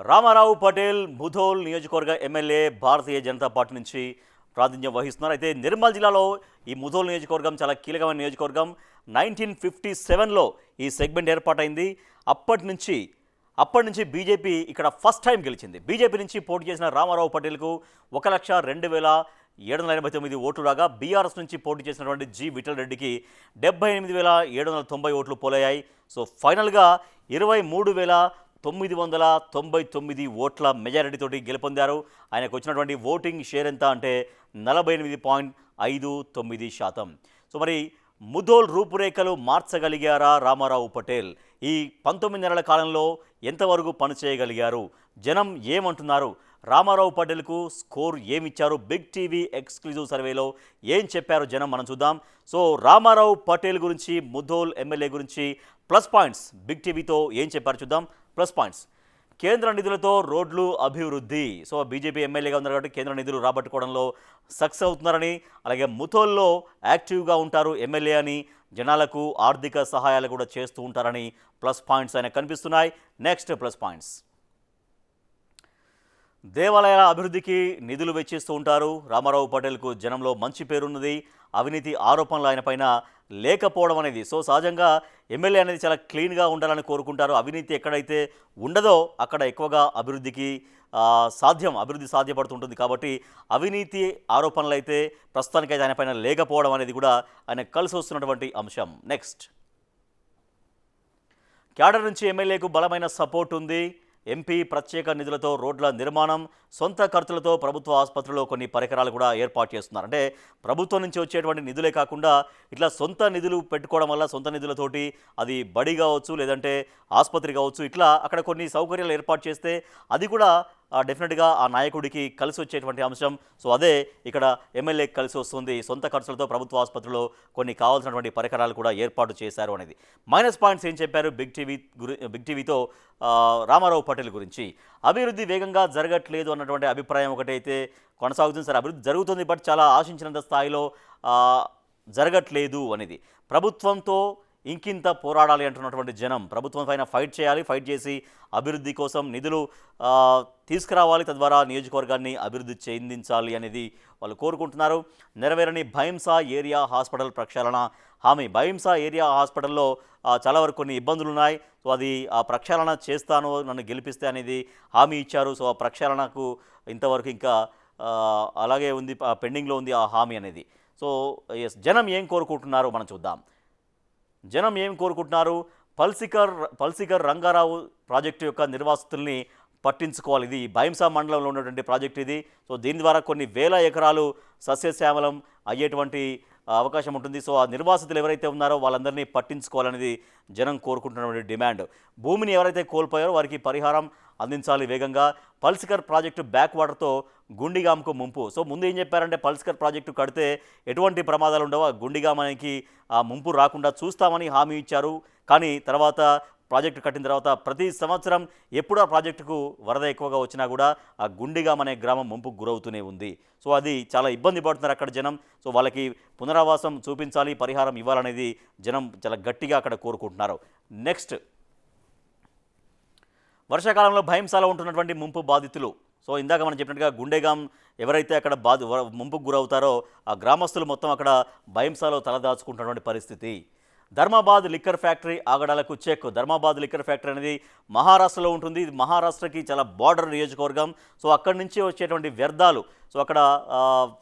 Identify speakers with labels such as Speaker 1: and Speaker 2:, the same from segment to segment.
Speaker 1: రామారావు పటేల్ ముధోల్ నియోజకవర్గ MLA Bharatiya Janata party నుంచి ప్రాతినిధ్యం వహిస్తున్నారు. అయితే నిర్మల్ జిల్లాలో ఈ ముధోల్ నియోజకవర్గం చాలా కీలకమైన నియోజకవర్గం. 1957లో ఈ సెగ్మెంట్ ఏర్పాటైంది. అప్పటి నుంచి బీజేపీ ఇక్కడ ఫస్ట్ టైం గెలిచింది. బీజేపీ నుంచి పోటీ చేసిన రామారావు పటేల్కు 1,02,789 ఓట్లు రాగా బీఆర్ఎస్ నుంచి పోటీ చేసినటువంటి జి విఠల్ రెడ్డికి 78,790 ఓట్లు పోలయ్యాయి. సో ఫైనల్గా 23,999 ఓట్ల మెజారిటీతోటి గెలుపొందారు. ఆయనకు వచ్చినటువంటి ఓటింగ్ షేర్ ఎంత అంటే 48.59%. సో మరి ముధోల్ రూపురేఖలు మార్చగలిగారా రామారావు పటేల్? ఈ 19 నెలల కాలంలో ఎంతవరకు పనిచేయగలిగారు? జనం ఏమంటున్నారు? రామారావు పటేల్కు స్కోర్ ఏమిచ్చారు? బిగ్ టీవీ ఎక్స్క్లూజివ్ సర్వేలో ఏం చెప్పారు జనం, మనం చూద్దాం. సో రామారావు పటేల్ గురించి, ముధోల్ ఎమ్మెల్యే గురించి ప్లస్ పాయింట్స్ బిగ్ టీవీతో ఏం చెప్పారు చూద్దాం. ప్లస్ పాయింట్స్: కేంద్ర నిధులతో రోడ్లు అభివృద్ధి. సో బీజేపీ ఎమ్మెల్యేగా ఉన్నారు కాబట్టి కేంద్ర నిధులు రాబట్టుకోవడంలో సక్సెస్ అవుతున్నారని, అలాగే ముధోల్లో యాక్టివ్గా ఉంటారు ఎమ్మెల్యే అని, జనాలకు ఆర్థిక సహాయాలు కూడా చేస్తూ ఉంటారని ప్లస్ పాయింట్స్ ఆయన కనిపిస్తున్నాయి. నెక్స్ట్ ప్లస్ పాయింట్స్: దేవాలయాల అభివృద్ధికి నిధులు వెచ్చిస్తూ ఉంటారు. రామారావు పటేల్కు జనంలో మంచి పేరున్నది. అవినీతి ఆరోపణలు ఆయన పైన లేకపోవడం అనేది, సో సహజంగా ఎమ్మెల్యే అనేది చాలా క్లీన్గా ఉండాలని కోరుకుంటారు. అవినీతి ఎక్కడైతే ఉండదో అక్కడ ఎక్కువగా అభివృద్ధి సాధ్యపడుతుంటుంది. కాబట్టి అవినీతి ఆరోపణలు అయితే ప్రస్తుతానికైతే ఆయన పైన లేకపోవడం అనేది కూడా ఆయన కలిసి వస్తున్నటువంటి అంశం. నెక్స్ట్, క్యాడర్ నుంచి ఎమ్మెల్యేకు బలమైన సపోర్ట్ ఉంది. ఎంపీ ప్రత్యేక నిధులతో రోడ్ల నిర్మాణం, సొంత ఖర్చులతో ప్రభుత్వ ఆసుపత్రిలో కొన్ని పరికరాలు కూడా ఏర్పాటు చేస్తున్నారు. అంటే ప్రభుత్వం నుంచి వచ్చేటువంటి నిధులే కాకుండా ఇట్లా సొంత నిధులు పెట్టుకోవడం వల్ల, సొంత నిధులతోటి అది బడి కావచ్చు, లేదంటే ఆసుపత్రి కావచ్చు, ఇట్లా అక్కడ కొన్ని సౌకర్యాలు ఏర్పాటు చేస్తే అది కూడా డెఫినెట్గా ఆ నాయకుడికి కలిసి వచ్చేటువంటి అంశం. సో అదే ఇక్కడ ఎమ్మెల్యేకి కలిసి వస్తుంది. సొంత ఖర్చులతో ప్రభుత్వ ఆసుపత్రిలో కొన్ని కావాల్సినటువంటి పరికరాలు కూడా ఏర్పాటు చేశారు అనేది. మైనస్ పాయింట్స్ ఏం చెప్పారు బిగ్ టీవీతో రామారావు పటేల్ గురించి? అభివృద్ధి వేగంగా జరగట్లేదు అన్నటువంటి అభిప్రాయం ఒకటైతే కొనసాగుతుంది. సరే, అభివృద్ధి జరుగుతుంది, బట్ చాలా ఆశించినంత స్థాయిలో జరగట్లేదు అనేది. ప్రభుత్వంతో ఇంకింత పోరాడాలి అంటున్నటువంటి జనం ప్రభుత్వం పైన ఫైట్ చేయాలి, ఫైట్ చేసి అభివృద్ధి కోసం నిధులు తీసుకురావాలి, తద్వారా నియోజకవర్గాన్ని అభివృద్ధి చెందించాలి అనేది వాళ్ళు కోరుకుంటున్నారు. నెరవేరని భైంసా ఏరియా హాస్పిటల్ ప్రక్షాళన హామీ. భైంసా ఏరియా హాస్పిటల్లో చాలా వరకు కొన్ని ఇబ్బందులు ఉన్నాయి. సో అది ఆ ప్రక్షాళన చేస్తాను, నన్ను గెలిపిస్తే అనేది హామీ ఇచ్చారు. సో ఆ ప్రక్షాళనకు ఇంతవరకు ఇంకా అలాగే ఉంది, పెండింగ్లో ఉంది ఆ హామీ అనేది. సో జనం ఏం కోరుకుంటున్నారో మనం చూద్దాం. జనం ఏం కోరుకుంటున్నారు? పల్సికర్ రంగారావు ప్రాజెక్టు యొక్క నిర్వాసితుల్ని పట్టించుకోవాలి. ఇది భైంసా మండలంలో ఉన్నటువంటి ప్రాజెక్ట్ ఇది. సో దీని ద్వారా కొన్ని వేల ఎకరాలు సస్యశ్యామలం అయ్యేటువంటి అవకాశం ఉంటుంది. సో ఆ నిర్వాసితులు ఎవరైతే ఉన్నారో వాళ్ళందరినీ పట్టించుకోవాలనేది జనం కోరుకుంటున్నటువంటి డిమాండ్. భూమిని ఎవరైతే కోల్పోయారో వారికి పరిహారం అందించాలి వేగంగా. పల్సికర్ ప్రాజెక్టు బ్యాక్ వాటర్తో గుండిగాంకు ముంపు. సో ముందు ఏం చెప్పారంటే పల్సికర్ ప్రాజెక్టు కడితే ఎటువంటి ప్రమాదాలు ఉండవు, గుండిగామానికి ముంపు రాకుండా చూస్తామని హామీ ఇచ్చారు. కానీ తర్వాత ప్రాజెక్టు కట్టిన తర్వాత ప్రతి సంవత్సరం ఎప్పుడు ఆ ప్రాజెక్టుకు వరద ఎక్కువగా వచ్చినా కూడా ఆ గుండిగాం అనే గ్రామం ముంపుకు గురవుతూనే ఉంది. సో అది చాలా ఇబ్బంది పడుతున్నారు అక్కడ జనం. సో వాళ్ళకి పునరావాసం చూపించాలి, పరిహారం ఇవ్వాలనేది జనం చాలా గట్టిగా అక్కడ కోరుకుంటున్నారు. నెక్స్ట్, వర్షాకాలంలో భైంసాలో ఉంటున్నటువంటి ముంపు బాధితులు. సో ఇందాక మనం చెప్పినట్టుగా గుండెగాం ఎవరైతే అక్కడ ముంపుకు గురవుతారో ఆ గ్రామస్తులు మొత్తం అక్కడ భైంసాలో తలదాచుకుంటున్నటువంటి పరిస్థితి. ధర్మాబాద్ లిక్కర్ ఫ్యాక్టరీ ఆగడాలకు చెక్. ధర్మాబాద్ లిక్కర్ ఫ్యాక్టరీ అనేది మహారాష్ట్రలో ఉంటుంది. ఇది మహారాష్ట్రకి చాలా బార్డర్ నియోజకవర్గం. సో అక్కడి నుంచి వచ్చేటువంటి వ్యర్థాలు, సో అక్కడ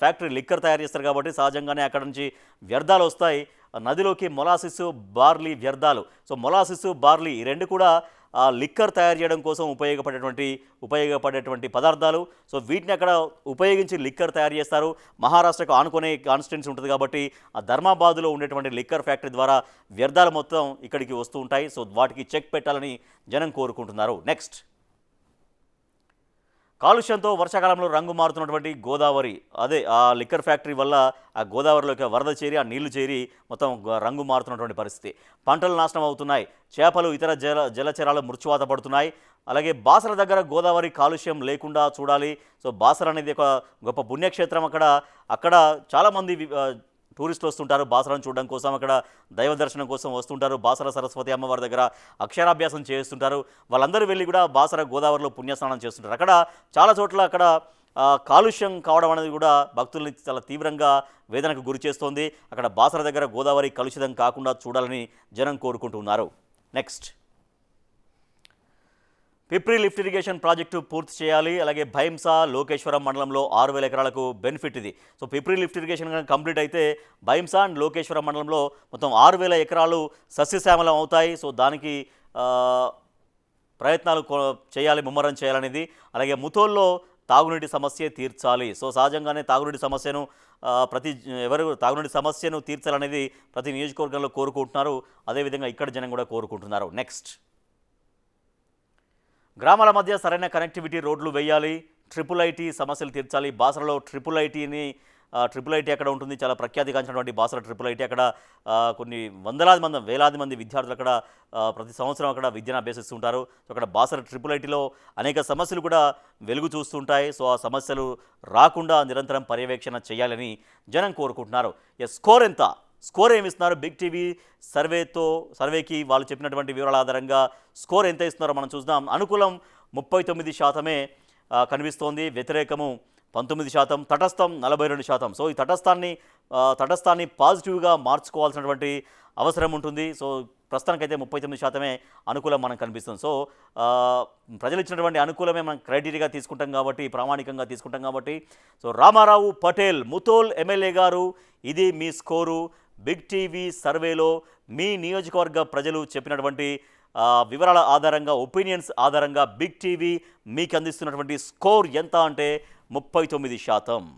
Speaker 1: ఫ్యాక్టరీ లిక్కర్ తయారు చేస్తారు కాబట్టి సహజంగానే అక్కడ నుంచి వ్యర్థాలు వస్తాయి నదిలోకి. మొలాసిస్, బార్లీ వ్యర్థాలు. సో మొలాసిస్, బార్లీ ఈ రెండు కూడా లిక్కర్ తయారు చేయడం కోసం ఉపయోగపడేటువంటి పదార్థాలు. సో వీటిని అక్కడ ఉపయోగించి లిక్కర్ తయారు చేస్తారు. మహారాష్ట్రకు ఆనుకునే కాన్స్టిట్యున్సీ ఉంటుంది కాబట్టి ఆ ధర్మాబాద్లో ఉండేటువంటి లిక్కర్ ఫ్యాక్టరీ ద్వారా వ్యర్థాలు మొత్తం ఇక్కడికి వస్తూ ఉంటాయి. సో వాటికి చెక్ పెట్టాలని జనం కోరుకుంటున్నారు. నెక్స్ట్, కాలుష్యంతో వర్షాకాలంలో రంగు మారుతున్నటువంటి గోదావరి. అదే ఆ లిక్కర్ ఫ్యాక్టరీ వల్ల ఆ గోదావరిలోకి వరద చేరి, ఆ నీళ్లు చేరి మొత్తం రంగు మారుతున్నటువంటి పరిస్థితి. పంటలు నాశనం అవుతున్నాయి, చేపలు, ఇతర జలచరాలు మృత్యువాత పడుతున్నాయి. అలాగే బాసర దగ్గర గోదావరి కాలుష్యం లేకుండా చూడాలి. సో బాసర అనేది ఒక గొప్ప పుణ్యక్షేత్రం. అక్కడ చాలామంది టూరిస్టులు వస్తుంటారు బాసరను చూడడం కోసం, అక్కడ దైవ దర్శనం కోసం వస్తుంటారు. బాసర సరస్వతి అమ్మవారి దగ్గర అక్షరాభ్యాసం చేస్తుంటారు. వాళ్ళందరూ వెళ్ళి కూడా బాసర గోదావరిలో పుణ్యస్నానం చేస్తుంటారు. అక్కడ చాలా చోట్ల అక్కడ కాలుష్యం కావడం అనేది కూడా భక్తుల్ని చాలా తీవ్రంగా వేదనకు గురి చేస్తోంది. అక్కడ బాసర దగ్గర గోదావరి కలుషితం కాకుండా చూడాలని జనం కోరుకుంటున్నారు. నెక్స్ట్, పిప్రి లిఫ్ట్ ఇరిగేషన్ ప్రాజెక్టు పూర్తి చేయాలి. అలాగే భైంసా లోకేశ్వరం మండలంలో 6,000 ఎకరాలకు బెనిఫిట్ ఇది. సో పిప్రి లిఫ్ట్ ఇరిగేషన్ కంప్లీట్ అయితే భైంసా అండ్ లోకేశ్వరం మండలంలో మొత్తం 6,000 ఎకరాలు సస్యశ్యామలం అవుతాయి. సో దానికి ప్రయత్నాలు చేయాలి, ముమ్మరం చేయాలనేది. అలాగే ముథోల్లో తాగునీటి సమస్య తీర్చాలి. సో సహజంగానే తాగునీటి సమస్యను తాగునీటి సమస్యను తీర్చాలనేది ప్రతి నియోజకవర్గంలో కోరుకుంటున్నారు. అదేవిధంగా ఇక్కడ జనం కూడా కోరుకుంటున్నారు. నెక్స్ట్, గ్రామాల మధ్య సరైన కనెక్టివిటీ రోడ్లు వేయాలి. ట్రిపుల్ ఐటీ సమస్యలు తీర్చాలి. బాసరలో ట్రిపుల్ ఐటీ అక్కడ ఉంటుంది. చాలా ప్రఖ్యాతిగాంచినటువంటి బాసర ట్రిపుల్ ఐటీ. అక్కడ కొన్ని వేలాది మంది విద్యార్థులు అక్కడ ప్రతి సంవత్సరం అక్కడ విద్యను అభ్యసిస్తుంటారు. సో అక్కడ బాసర ట్రిపుల్ ఐటీలో అనేక సమస్యలు కూడా వెలుగు చూస్తుంటాయి. సో ఆ సమస్యలు రాకుండా నిరంతరం పర్యవేక్షణ చేయాలని జనం కోరుకుంటున్నారు. స్కోర్ ఎంత? స్కోర్ ఏమిస్తున్నారు? బిగ్ టీవీ సర్వేకి వాళ్ళు చెప్పినటువంటి వివరాల ఆధారంగా స్కోర్ ఎంత ఇస్తున్నారో మనం చూద్దాం. అనుకూలం 39% కనిపిస్తోంది, వ్యతిరేకము 19%, తటస్థం 42%. సో ఈ తటస్థాన్ని పాజిటివ్గా మార్చుకోవాల్సినటువంటి అవసరం ఉంటుంది. సో ప్రస్తుతానికైతే 39% అనుకూలం మనకు కనిపిస్తుంది. సో ప్రజలు ఇచ్చినటువంటి అనుకూలమే మనం క్రైటీరియాగా తీసుకుంటాం కాబట్టి, ప్రామాణికంగా తీసుకుంటాం కాబట్టి. సో రామారావు పటేల్ ముథోల్ ఎమ్మెల్యే గారు, ఇది మీ స్కోరు. బిగ్ టీవీ సర్వేలో మీ నియోజకవర్గ ప్రజలు చెప్పినటువంటి వివరాల ఆధారంగా, ఒపీనియన్స్ ఆధారంగా బిగ్ టీవీ మీకు అందిస్తున్నటువంటి స్కోర్ ఎంత అంటే 39%.